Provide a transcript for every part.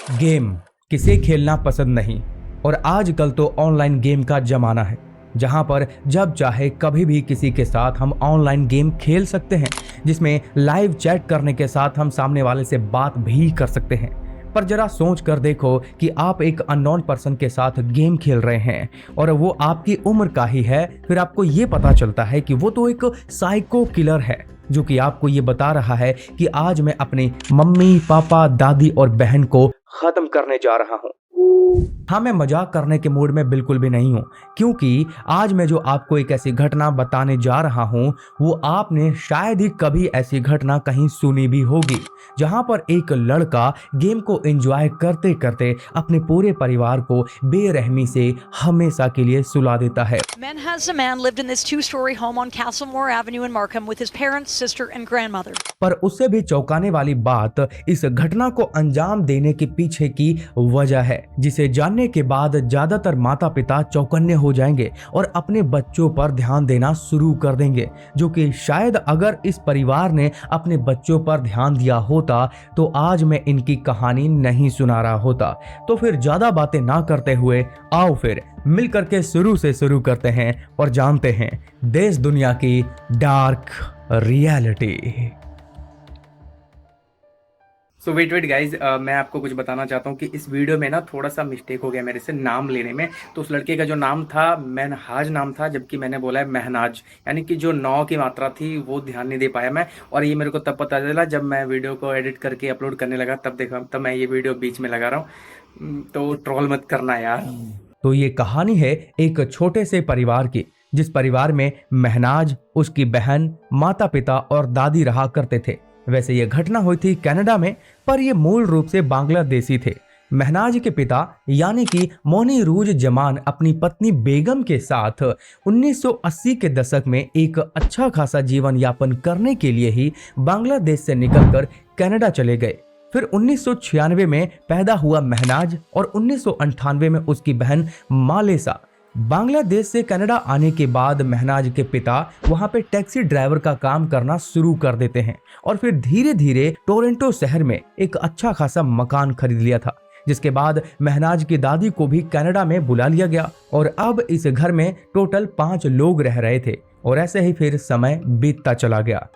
Game किसे खेलना पसंद नहीं। और आजकल तो ऑनलाइन गेम का जमाना है, जहां पर जब चाहे कभी भी किसी के साथ हम ऑनलाइन गेम खेल सकते हैं, जिसमें लाइव चैट करने के साथ हम सामने वाले से बात भी कर सकते हैं। पर जरा सोच कर देखो कि आप एक अननोन पर्सन के साथ गेम खेल रहे हैं और वो आपकी उम्र का ही है, फिर आपको ये पता चलता है कि वो तो एक साइको किलर है, जो कि आपको ये बता रहा है कि आज मैं अपनी मम्मी, पापा, दादी और बहन को खत्म करने जा रहा हूँ। हाँ, मैं मजाक करने के मूड में बिल्कुल भी नहीं हूँ, क्योंकि आज मैं जो आपको एक ऐसी घटना बताने जा रहा हूँ, वो आपने शायद ही कभी ऐसी घटना कहीं सुनी भी होगी, जहां पर एक लड़का गेम को एंजॉय करते करते अपने पूरे परिवार को बेरहमी से हमेशा के लिए सुला देता है। Menhaz man lived in this two-story home on Castlemore Avenue in Markham with his parents, sister, and grandmother. पर उससे भी चौंकाने वाली बात इस घटना को अंजाम देने के पीछे की वजह है, जिसे जानने के बाद ज्यादातर माता पिता चौकन्ने हो जाएंगे और अपने बच्चों पर ध्यान देना शुरू कर देंगे, जो कि शायद अगर इस परिवार ने अपने बच्चों पर ध्यान दिया होता तो आज मैं इनकी कहानी नहीं सुना रहा होता। तो फिर ज्यादा बातें ना करते हुए आओ फिर मिलकर के शुरू से शुरू करते हैं और जानते हैं देश दुनिया की डार्क रियलिटी। सो वेट गाइज, मैं आपको कुछ बताना चाहता हूँ कि इस वीडियो में ना थोड़ा सा मिस्टेक हो गया मेरे से नाम लेने में। तो उस लड़के का जो नाम था महनाज नाम था, जबकि मैंने बोला है महनाज, यानी कि जो 9 की मात्रा थी वो ध्यान नहीं दे पाया मैं। और ये मेरे को तब पता चला जब मैं वीडियो को एडिट करके अपलोड करने लगा, तब देखा, तब मैं ये वीडियो बीच में लगा रहा हूँ। तो ट्रोल मत करना यार। तो ये कहानी है एक छोटे से परिवार की, जिस परिवार में महनाज, उसकी बहन, माता पिता और दादी रहा करते थे। वैसे ये घटना हुई थी कनाडा में, पर ये मूल रूप से बांग्लादेशी थे। महनाज के पिता यानी कि मोनीरूज जमान अपनी पत्नी बेगम के साथ 1980 के दशक में एक अच्छा खासा जीवन यापन करने के लिए ही बांग्लादेश से निकलकर कनाडा चले गए। फिर 1996 में पैदा हुआ महनाज और 1998 में उसकी बहन मालेसा। बांग्लादेश से कनाडा आने के बाद महनाज के पिता वहां पे टैक्सी ड्राइवर का काम करना शुरू कर देते हैं और फिर धीरे धीरे टोरंटो शहर में एक अच्छा खासा मकान खरीद लिया था, जिसके बाद महनाज की दादी को भी कनाडा में बुला लिया गया और अब इस घर में टोटल 5 लोग रह रहे थे। और ऐसे ही फिर समय बीतता चला गया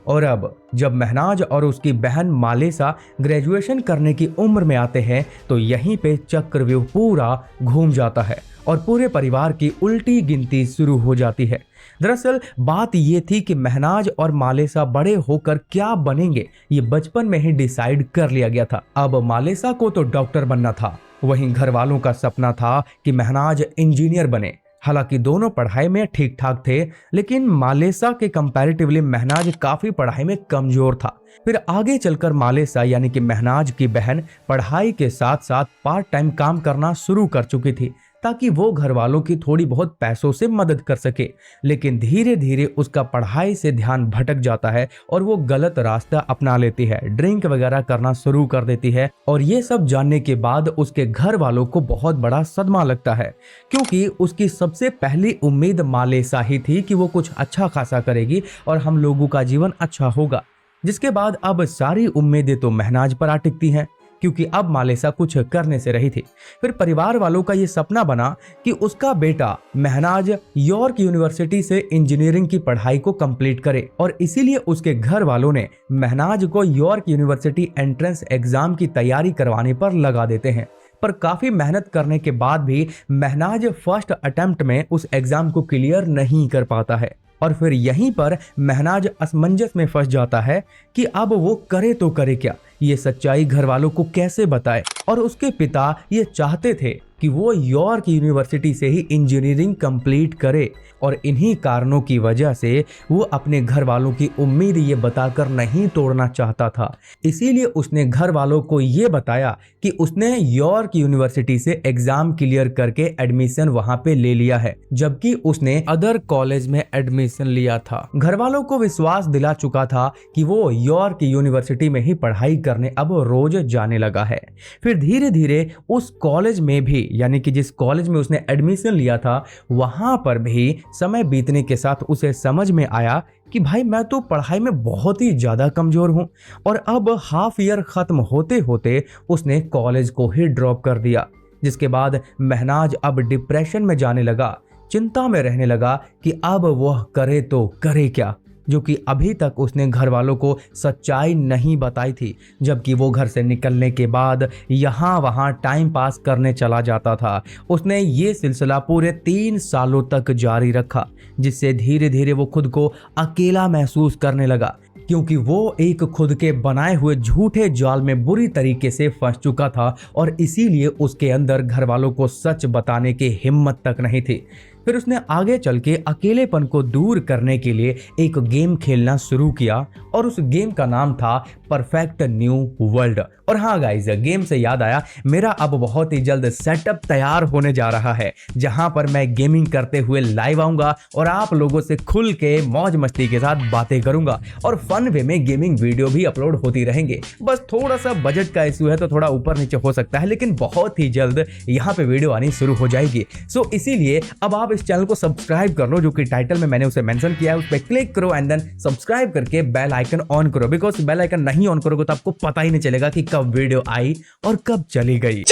और अब जब महनाज और उसकी बहन मालेसा ग्रेजुएशन करने की उम्र में आते हैं तो यहीं पे चक्रव्यूह पूरा घूम जाता है और पूरे परिवार की उल्टी गिनती शुरू हो जाती है। दरअसल बात ये थी कि महनाज और मालेसा बड़े होकर क्या बनेंगे ये बचपन में ही डिसाइड कर लिया गया था। अब मालेसा को तो डॉक्टर बनना था, वहीं घर वालों का सपना था कि महनाज इंजीनियर बने। हालांकि दोनों पढ़ाई में ठीक ठाक थे, लेकिन मालेसा के कंपैरेटिवली महनाज काफी पढ़ाई में कमजोर था। फिर आगे चलकर मालेसा यानी कि महनाज की बहन पढ़ाई के साथ साथ पार्ट टाइम काम करना शुरू कर चुकी थी, ताकि वो घर वालों की थोड़ी बहुत पैसों से मदद कर सके। लेकिन धीरे धीरे उसका पढ़ाई से ध्यान भटक जाता है और वो गलत रास्ता अपना लेती है, ड्रिंक वगैरह करना शुरू कर देती है। और ये सब जानने के बाद उसके घर वालों को बहुत बड़ा सदमा लगता है, क्योंकि उसकी सबसे पहली उम्मीद मालेसा ही थी कि वो कुछ अच्छा खासा करेगी और हम लोगों का जीवन अच्छा होगा। जिसके बाद अब सारी उम्मीदें तो महनाज पर आ टिकती हैं, क्योंकि अब मालेसा कुछ करने से रही थी। फिर परिवार वालों का ये सपना बना कि उसका बेटा महनाज यॉर्क यूनिवर्सिटी से इंजीनियरिंग की पढ़ाई को कंप्लीट करे और इसीलिए उसके घर वालों ने महनाज को यॉर्क यूनिवर्सिटी एंट्रेंस एग्जाम की तैयारी करवाने पर लगा देते हैं। पर काफी मेहनत करने के बाद भी महनाज फर्स्ट अटेम्प्ट में उस एग्जाम को क्लियर नहीं कर पाता है और फिर यहीं पर महनाज असमंजस में फंस जाता है कि अब वो करे तो करे क्या, ये सच्चाई घर वालों को कैसे बताए। और उसके पिता ये चाहते थे कि वो यॉर्क यूनिवर्सिटी से ही इंजीनियरिंग कंप्लीट करे और इन्हीं कारणों की वजह से वो अपने घर वालों की उम्मीद ये बताकर नहीं तोड़ना चाहता था। इसीलिए उसने घर वालों को ये बताया कि उसने यॉर्क यूनिवर्सिटी से एग्जाम क्लियर करके एडमिशन वहां पे ले लिया है, जबकि उसने अदर कॉलेज में एडमिशन लिया था। घर वालों को विश्वास दिला चुका था कि वो यॉर्क यूनिवर्सिटी में ही पढ़ाई करने अब रोज जाने लगा है। फिर फिर धीरे धीरे उस कॉलेज में भी, यानी कि जिस कॉलेज में उसने एडमिशन लिया था, वहां पर भी समय बीतने के साथ उसे समझ में आया कि भाई मैं तो पढ़ाई में बहुत ही ज़्यादा कमज़ोर हूँ। और अब हाफ ईयर ख़त्म होते होते उसने कॉलेज को ही ड्रॉप कर दिया, जिसके बाद महनाज अब डिप्रेशन में जाने लगा, चिंता में रहने लगा कि अब वह करे तो करे क्या, जो कि अभी तक उसने घर वालों को सच्चाई नहीं बताई थी, जबकि वो घर से निकलने के बाद यहाँ वहाँ टाइम पास करने चला जाता था। उसने ये सिलसिला पूरे 3 सालों तक जारी रखा, जिससे धीरे धीरे वो खुद को अकेला महसूस करने लगा, क्योंकि वो एक खुद के बनाए हुए झूठे जाल में बुरी तरीके से फंस चुका था और इसीलिए उसके अंदर घर वालों को सच बताने की हिम्मत तक नहीं थी। फिर उसने आगे चल के अकेलेपन को दूर करने के लिए एक गेम खेलना शुरू किया और उस गेम का नाम था परफेक्ट न्यू वर्ल्ड। और हाँ गाइज, गेम से याद आया, मेरा अब बहुत ही जल्द सेटअप तैयार होने जा रहा है, जहां पर मैं गेमिंग करते हुए लाइव आऊंगा और आप लोगों से खुल के मौज मस्ती के साथ बातें करूंगा और फन वे में गेमिंग वीडियो भी अपलोड होती रहेंगे। बस थोड़ा सा बजट का इशू है तो थोड़ा ऊपर नीचे हो सकता है, लेकिन बहुत ही जल्द यहाँ पे वीडियो आनी शुरू हो जाएगी। सो इसीलिए अब आप इस चैनल को सब्सक्राइब कर लो, जो कि टाइटल में मैंने उसे मेंशन किया है, उस पर क्लिक करो एंड देन सब्सक्राइब करके बेल आइकन ऑन करो, बिकॉज बेल आइकन नहीं ऑन करोगे तो आपको पता ही नहीं चलेगा कि कब वीडियो आई और कब चली गई।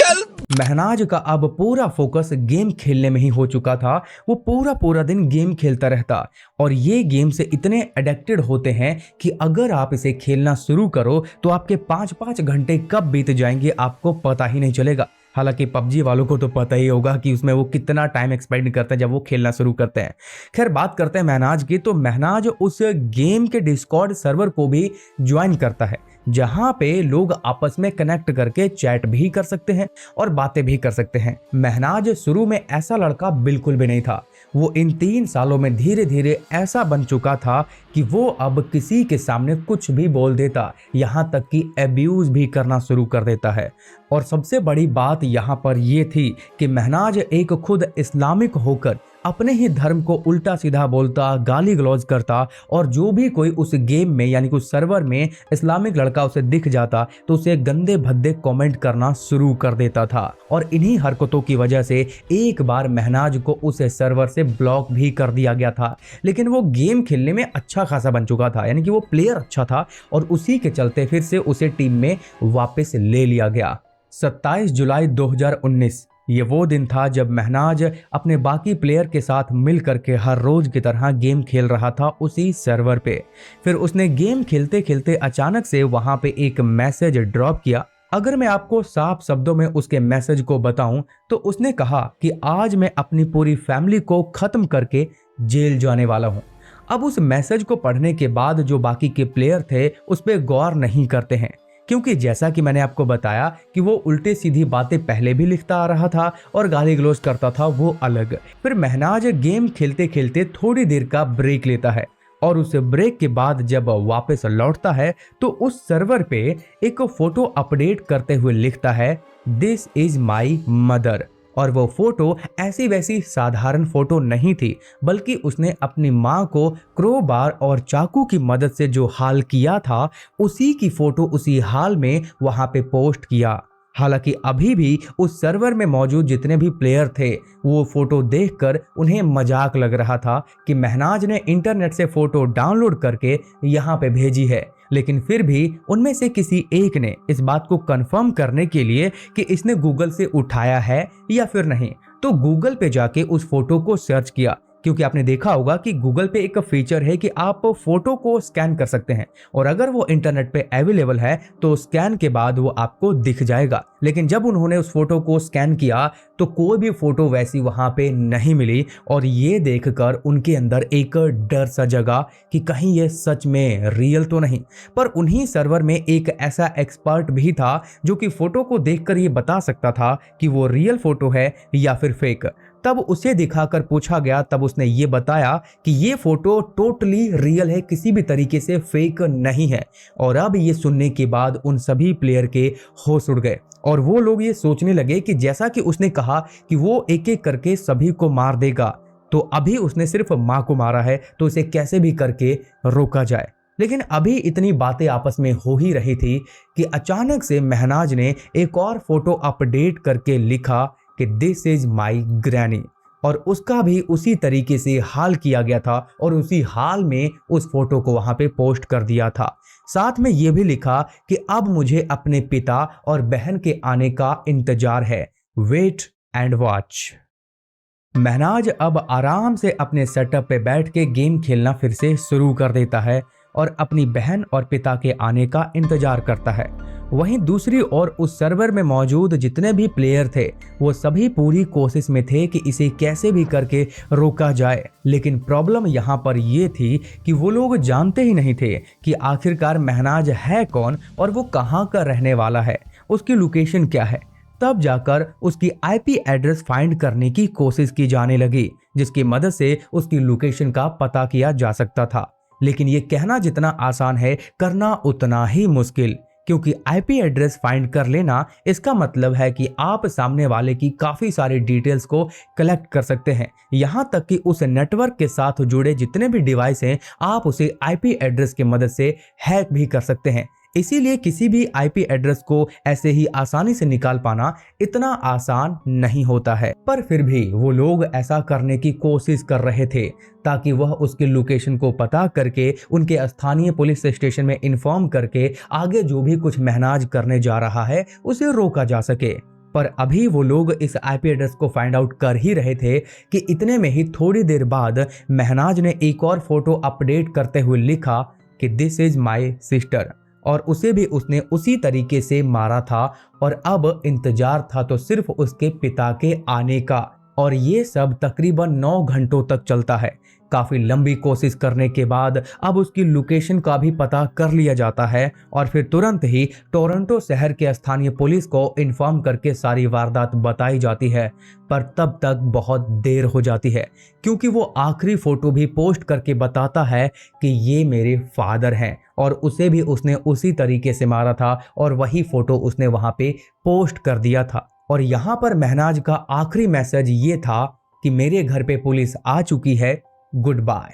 महनाज का अब पूरा फोकस गेम खेलने में ही हो चुका था। वो पूरा दिन गेम खेलता रहता और ये गेम से इतने एडिक्टेड होते हैं कि अगर आप इसे खेलना शुरू करो तो आपके 5-5 घंटे कब बीत जाएंगे आपको पता ही नहीं चलेगा। हालांकि पबजी वालों को तो पता ही होगा कि उसमें वो कितना टाइम एक्सपेंड करते हैं जब वो खेलना शुरू करते हैं। खैर, बात करते हैं महनाज की, तो महनाज उस गेम के डिस्कॉर्ड सर्वर को भी ज्वाइन करता है, जहां पे लोग आपस में कनेक्ट करके चैट भी कर सकते हैं और बातें भी कर सकते हैं। महनाज शुरू में ऐसा लड़का बिल्कुल भी नहीं था। वो इन 3 सालों में धीरे धीरे ऐसा बन चुका था कि वो अब किसी के सामने कुछ भी बोल देता, यहाँ तक कि एब्यूज भी करना शुरू कर देता है। और सबसे बड़ी बात यहाँ पर ये थी कि महनाज एक खुद इस्लामिक होकर अपने ही धर्म को उल्टा सीधा बोलता, गाली गलौज करता और जो भी कोई उस गेम में यानी कि उस सर्वर में इस्लामिक लड़का उसे दिख जाता तो उसे गंदे भद्दे कमेंट करना शुरू कर देता था। और इन्हीं हरकतों की वजह से एक बार महनाज को उस सर्वर से ब्लॉक भी कर दिया गया था। लेकिन वो गेम खेलने में अच्छा खासा बन चुका था, यानी कि वो प्लेयर अच्छा था और उसी के चलते फिर से उसे टीम में वापस ले लिया गया। 27 जुलाई 2019 ये वो दिन था जब महनाज अपने बाकी प्लेयर के साथ मिल करके हर रोज की तरह गेम खेल रहा था उसी सर्वर पे। फिर उसने गेम खेलते खेलते अचानक से वहां पे एक मैसेज ड्रॉप किया। अगर मैं आपको साफ शब्दों में उसके मैसेज को बताऊं तो उसने कहा कि आज मैं अपनी पूरी फैमिली को खत्म करके जेल जाने वाला हूं। अब उस मैसेज को पढ़ने के बाद जो बाकी के प्लेयर थे उस पर गौर नहीं करते हैं, क्योंकि जैसा कि मैंने आपको बताया कि वो उल्टे सीधी बातें पहले भी लिखता आ रहा था और गाली गलौज करता था वो अलग। फिर महनाज गेम खेलते खेलते थोड़ी देर का ब्रेक लेता है और उस ब्रेक के बाद जब वापस लौटता है तो उस सर्वर पे एक फोटो अपडेट करते हुए लिखता है, दिस इज माई मदर। और वो फोटो ऐसी वैसी साधारण फोटो नहीं थी, बल्कि उसने अपनी माँ को क्रोबार और चाकू की मदद से जो हाल किया था उसी की फोटो उसी हाल में वहां पे पोस्ट किया। हालांकि अभी भी उस सर्वर में मौजूद जितने भी प्लेयर थे वो फोटो देखकर उन्हें मजाक लग रहा था कि महनाज ने इंटरनेट से फोटो डाउनलोड करके यहाँ पे भेजी है। लेकिन फिर भी उनमें से किसी एक ने इस बात को कंफर्म करने के लिए कि इसने गूगल से उठाया है या फिर नहीं, तो गूगल पे जाके उस फोटो को सर्च किया, क्योंकि आपने देखा होगा कि गूगल पे एक फीचर है कि आप फोटो को स्कैन कर सकते हैं और अगर वो इंटरनेट पे अवेलेबल है तो स्कैन के बाद वो आपको दिख जाएगा। लेकिन जब उन्होंने उस फोटो को स्कैन किया तो कोई भी फोटो वैसी वहां पे नहीं मिली और ये देखकर उनके अंदर एक डर सा जगा कि कहीं ये सच में रियल तो नहीं। पर उन्हीं सर्वर में एक ऐसा एक्सपर्ट भी था जो कि फोटो को देखकर ये बता सकता था कि वो रियल फोटो है या फिर फेक। तब उसे दिखाकर पूछा गया, तब उसने ये बताया कि ये फोटो टोटली रियल है, किसी भी तरीके से फेक नहीं है। और अब ये सुनने के बाद उन सभी प्लेयर के होश उड़ गए और वो लोग ये सोचने लगे कि जैसा कि उसने कहा कि वो एक एक करके सभी को मार देगा, तो अभी उसने सिर्फ माँ को मारा है तो उसे कैसे भी करके रोका जाए। लेकिन अभी इतनी बातें आपस में हो ही रही थी कि अचानक से महनाज ने एक और फोटो अपडेट करके लिखा कि दिस इज माई ग्रैनी, और उसका भी उसी तरीके से हाल किया गया था और उसी हाल में उस फोटो को वहां पे पोस्ट कर दिया था। साथ में यह भी लिखा कि अब मुझे अपने पिता और बहन के आने का इंतजार है, वेट एंड वॉच। महनाज अब आराम से अपने सेटअप पे बैठ के गेम खेलना फिर से शुरू कर देता है और अपनी बहन और पिता के आने का इंतजार करता है। वहीं दूसरी ओर उस सर्वर में मौजूद जितने भी प्लेयर थे वो सभी पूरी कोशिश में थे कि इसे कैसे भी करके रोका जाए, लेकिन प्रॉब्लम यहाँ पर ये थी कि वो लोग जानते ही नहीं थे कि आखिरकार महनाज है कौन और वो कहाँ का रहने वाला है, उसकी लोकेशन क्या है। तब जाकर उसकी आईपी एड्रेस फाइंड करने की कोशिश की जाने लगी, जिसकी मदद से उसकी लोकेशन का पता किया जा सकता था। लेकिन ये कहना जितना आसान है करना उतना ही मुश्किल, क्योंकि आईपी एड्रेस फाइंड कर लेना इसका मतलब है कि आप सामने वाले की काफी सारी डिटेल्स को कलेक्ट कर सकते हैं। यहाँ तक कि उस नेटवर्क के साथ जुड़े जितने भी डिवाइस हैं आप उसे आईपी एड्रेस की मदद से हैक भी कर सकते हैं। इसीलिए किसी भी आईपी एड्रेस को ऐसे ही आसानी से निकाल पाना इतना आसान नहीं होता है, पर फिर भी वो लोग ऐसा करने की कोशिश कर रहे थे ताकि वह उसकी लोकेशन को पता करके उनके स्थानीय पुलिस स्टेशन में इन्फॉर्म करके आगे जो भी कुछ महनाज करने जा रहा है उसे रोका जा सके। पर अभी वो लोग इस आईपी एड्रेस को फाइंड आउट कर ही रहे थे कि इतने में ही थोड़ी देर बाद महनाज ने एक और फोटो अपडेट करते हुए लिखा कि दिस इज माई सिस्टर, और उसे भी उसने उसी तरीके से मारा था और अब इंतजार था तो सिर्फ उसके पिता के आने का। और ये सब तकरीबन 9 घंटों तक चलता है। काफी लंबी कोशिश करने के बाद अब उसकी लोकेशन का भी पता कर लिया जाता है और फिर तुरंत ही टोरंटो शहर के स्थानीय पुलिस को इन्फॉर्म करके सारी वारदात बताई जाती है। पर तब तक बहुत देर हो जाती है, क्योंकि वो आखिरी फोटो भी पोस्ट करके बताता है कि ये मेरे फादर हैं, और उसे भी उसने उसी तरीके से मारा था और वही फोटो उसने वहां पे पोस्ट कर दिया था। और यहाँ पर महनाज का आखिरी मैसेज ये था कि मेरे घर पे पुलिस आ चुकी है, गुड बाय।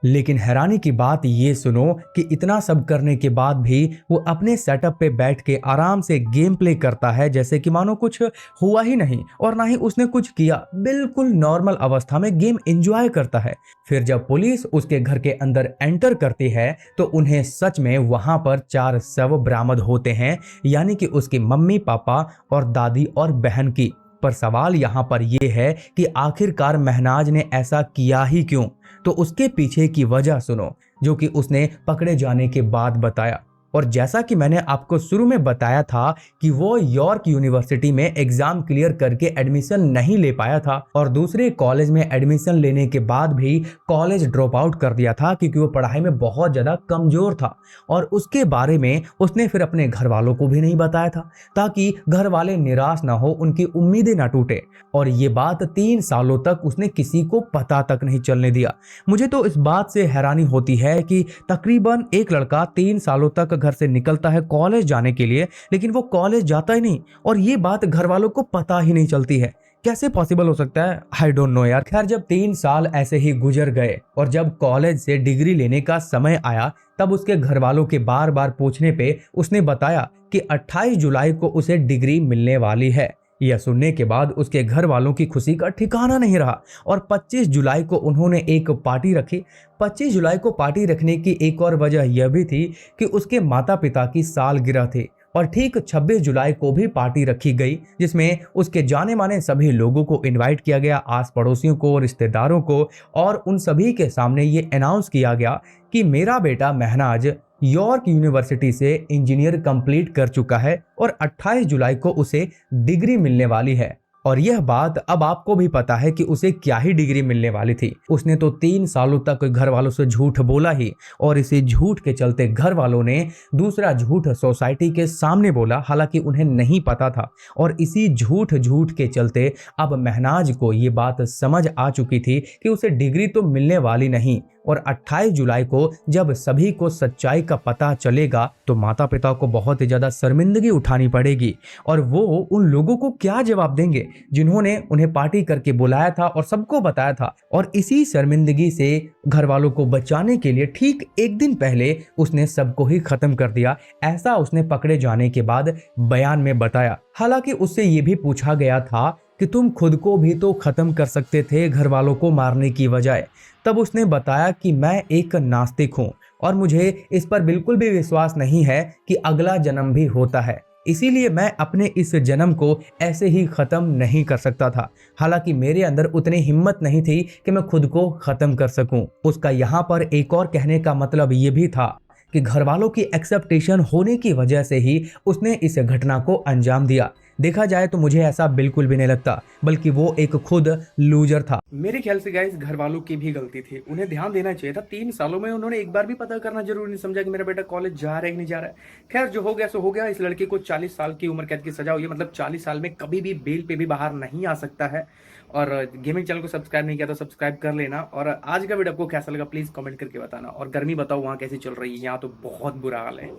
लेकिन हैरानी की बात ये सुनो कि इतना सब करने के बाद भी वो अपने सेटअप पे बैठ के आराम से गेम प्ले करता है जैसे कि मानो कुछ हुआ ही नहीं और ना ही उसने कुछ किया। बिल्कुल नॉर्मल अवस्था में गेम एंजॉय करता है। फिर जब पुलिस उसके घर के अंदर एंटर करती है तो उन्हें सच में वहां पर 4 शव बरामद होते हैं, यानी कि उसकी मम्मी, पापा और दादी और बहन की। पर सवाल यहाँ पर यह है कि आखिरकार महनाज ने ऐसा किया ही क्यों? तो उसके पीछे की वजह सुनो, जो कि उसने पकड़े जाने के बाद बताया। और जैसा कि मैंने आपको शुरू में बताया था कि वो यॉर्क यूनिवर्सिटी में एग्जाम क्लियर करके एडमिशन नहीं ले पाया था और दूसरे कॉलेज में एडमिशन लेने के बाद भी कॉलेज ड्रॉप आउट कर दिया था क्योंकि वो पढ़ाई में बहुत ज़्यादा कमज़ोर था। और उसके बारे में उसने फिर अपने घर वालों को भी नहीं बताया था ताकि घर वाले निराश ना हो, उनकी उम्मीदें ना टूटे। और ये बात 3 सालों तक उसने किसी को पता तक नहीं चलने दिया। मुझे तो इस बात से हैरानी होती है कि तकरीबन एक लड़का 3 सालों तक घर से निकलता है कॉलेज जाने के लिए, लेकिन वो कॉलेज जाता ही नहीं और ये बात घर वालों को पता ही नहीं चलती है। कैसे पॉसिबल हो सकता है? आई डोंट नो यार। खैर, जब 3 साल ऐसे ही गुजर गए और जब कॉलेज से डिग्री लेने का समय आया तब उसके घर वालों के बार बार पूछने पे उसने बताया कि 28 जुलाई को उसे डिग्री मिलने वाली है। यह सुनने के बाद उसके घर वालों की खुशी का ठिकाना नहीं रहा और 25 जुलाई को उन्होंने एक पार्टी रखी। 25 जुलाई को पार्टी रखने की एक और वजह यह भी थी कि उसके माता पिता की सालगिरह थी और ठीक 26 जुलाई को भी पार्टी रखी गई जिसमें उसके जाने माने सभी लोगों को इनवाइट किया गया, आस पड़ोसियों को, रिश्तेदारों को, और उन सभी के सामने ये अनाउंस किया गया कि मेरा बेटा महनाज यॉर्क यूनिवर्सिटी से इंजीनियर कंप्लीट कर चुका है और 28 जुलाई को उसे डिग्री मिलने वाली है। और यह बात अब आपको भी पता है कि उसे क्या ही डिग्री मिलने वाली थी। उसने तो 3 सालों तक घर वालों से झूठ बोला ही और इसी झूठ के चलते घर वालों ने दूसरा झूठ सोसाइटी के सामने बोला, हालांकि उन्हें नहीं पता था। और इसी झूठ के चलते अब महनाज को ये बात समझ आ चुकी थी कि उसे डिग्री तो मिलने वाली नहीं, और 28 जुलाई को जब सभी को सच्चाई का पता चलेगा तो माता पिता को बहुत ही ज्यादा शर्मिंदगी उठानी पड़ेगी। और वो उन लोगों को क्या जवाब देंगे जिन्होंने उन्हें पार्टी करके बुलाया था और सबको बताया था। और इसी शर्मिंदगी से घर वालों को बचाने के लिए ठीक एक दिन पहले उसने सबको ही खत्म कर दिया, ऐसा उसने पकड़े जाने के बाद बयान में बताया। हालांकि उससे ये भी पूछा गया था कि तुम खुद को भी तो खत्म कर सकते थे घर वालों को मारने की बजाय। तब उसने बताया कि मैं एक नास्तिक हूँ और मुझे इस पर बिल्कुल भी विश्वास नहीं है कि अगला जन्म भी होता है, इसीलिए मैं अपने इस जन्म को ऐसे ही खत्म नहीं कर सकता था। हालांकि मेरे अंदर उतनी हिम्मत नहीं थी कि मैं खुद को खत्म कर सकूं। उसका यहाँ पर एक और कहने का मतलब ये भी था कि घर वालों की एक्सेप्टेशन होने की वजह से ही उसने इस घटना को अंजाम दिया। देखा जाए तो मुझे ऐसा बिल्कुल भी नहीं लगता, बल्कि वो एक खुद लूजर था। मेरे ख्याल से गाइस घर वालों की भी गलती थी, उन्हें ध्यान देना चाहिए था। 3 सालों में उन्होंने एक बार भी पता करना जरूरी नहीं समझा कि मेरा बेटा कॉलेज जा रहा है कि नहीं जा रहा है। खैर जो हो गया सो हो गया। इस लड़के को 40 साल की उम्र कैद की सजा हुई है, मतलब 40 साल में कभी भी बेल पे भी बाहर नहीं आ सकता है। और गेमिंग चैनल को सब्सक्राइब नहीं किया तो सब्सक्राइब कर लेना। और आज का वीडियो आपको कैसा लगा प्लीज कमेंट करके बताना। और गर्मी बताओ वहाँ कैसी चल रही है, यहाँ तो बहुत बुरा हाल है।